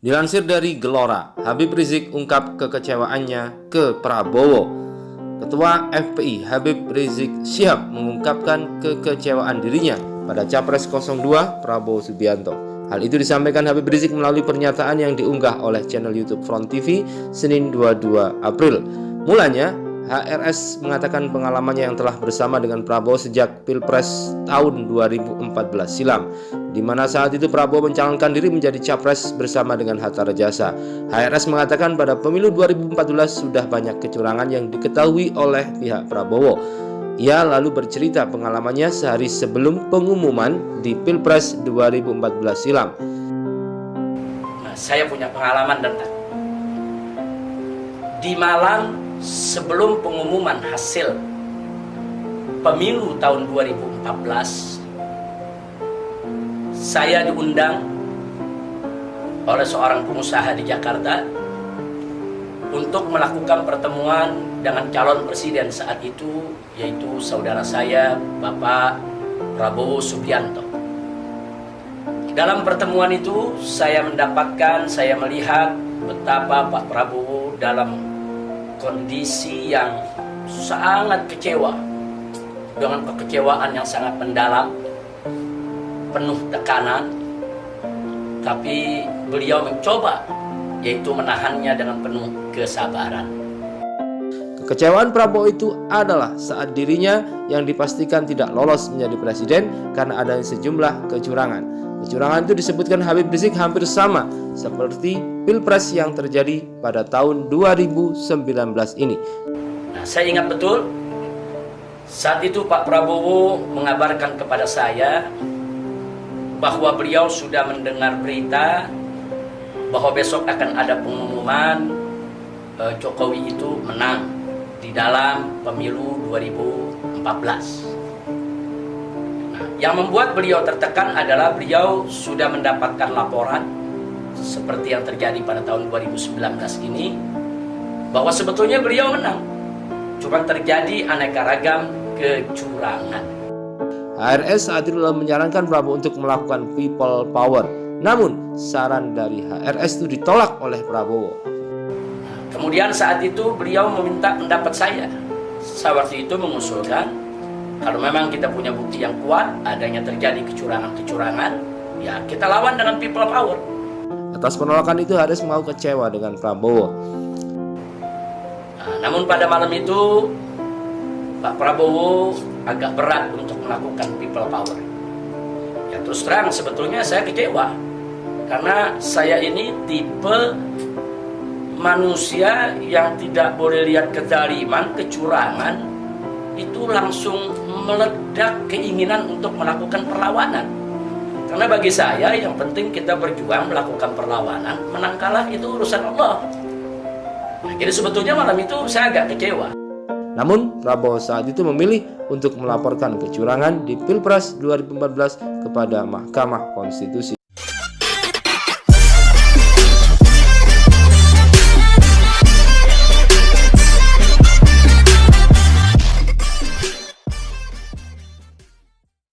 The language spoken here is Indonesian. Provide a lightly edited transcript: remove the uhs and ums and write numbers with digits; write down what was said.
Dilansir dari Gelora, Habib Rizik ungkap kekecewaannya ke Prabowo. Ketua FPI Habib Rizik Syihab mengungkapkan kekecewaan dirinya pada Capres 02 Prabowo Subianto. Hal itu disampaikan Habib Rizik melalui pernyataan yang diunggah oleh channel YouTube Front TV Senin 22 April. Mulanya, HRS mengatakan pengalamannya yang telah bersama dengan Prabowo sejak Pilpres tahun 2014 silam, di mana saat itu Prabowo mencalonkan diri menjadi capres bersama dengan Hatta Rajasa. HRS mengatakan pada pemilu 2014 sudah banyak kecurangan yang diketahui oleh pihak Prabowo. Ia lalu bercerita pengalamannya sehari sebelum pengumuman di Pilpres 2014 silam. Saya punya pengalaman dan di Malang sebelum pengumuman hasil pemilu tahun 2014, saya diundang oleh seorang pengusaha di Jakarta untuk melakukan pertemuan dengan calon presiden saat itu, yaitu saudara saya, Bapak Prabowo Subianto. Dalam pertemuan itu, saya melihat betapa Pak Prabowo dalam kondisi yang sangat kecewa, dengan kekecewaan yang sangat mendalam, penuh tekanan, tapi beliau mencoba yaitu menahannya dengan penuh kesabaran. Kekecewaan Prabowo itu adalah saat dirinya yang dipastikan tidak lolos menjadi presiden karena adanya sejumlah kecurangan. Kecurangan itu disebutkan Habib Rizik hampir sama seperti Pilpres yang terjadi pada tahun 2019 ini. Saya ingat betul saat itu Pak Prabowo mengabarkan kepada saya bahwa beliau sudah mendengar berita bahwa besok akan ada pengumuman Jokowi itu menang di dalam pemilu 2014. Yang membuat beliau tertekan adalah beliau sudah mendapatkan laporan seperti yang terjadi pada tahun 2019 ini, bahwa sebetulnya beliau menang, cuma terjadi aneka ragam kecurangan. HRS saat itu menyarankan Prabowo untuk melakukan people power. Namun, saran dari HRS itu ditolak oleh Prabowo. Kemudian saat itu beliau meminta pendapat saya. Saya waktu itu mengusulkan, kalau memang kita punya bukti yang kuat adanya terjadi kecurangan-kecurangan, ya kita lawan dengan people power. Atas penolakan itu HRS mengaku kecewa dengan Prabowo. Namun pada malam itu Pak Prabowo agak berat untuk melakukan people power. Ya terus terang sebetulnya saya kecewa, karena saya ini tipe manusia yang tidak boleh lihat kezaliman, kecurangan, itu langsung meledak keinginan untuk melakukan perlawanan. Karena bagi saya yang penting kita berjuang melakukan perlawanan, menang kalah itu urusan Allah. Jadi sebetulnya malam itu saya agak kecewa. Namun Prabowo saat itu memilih untuk melaporkan kecurangan di Pilpres 2014 kepada Mahkamah Konstitusi.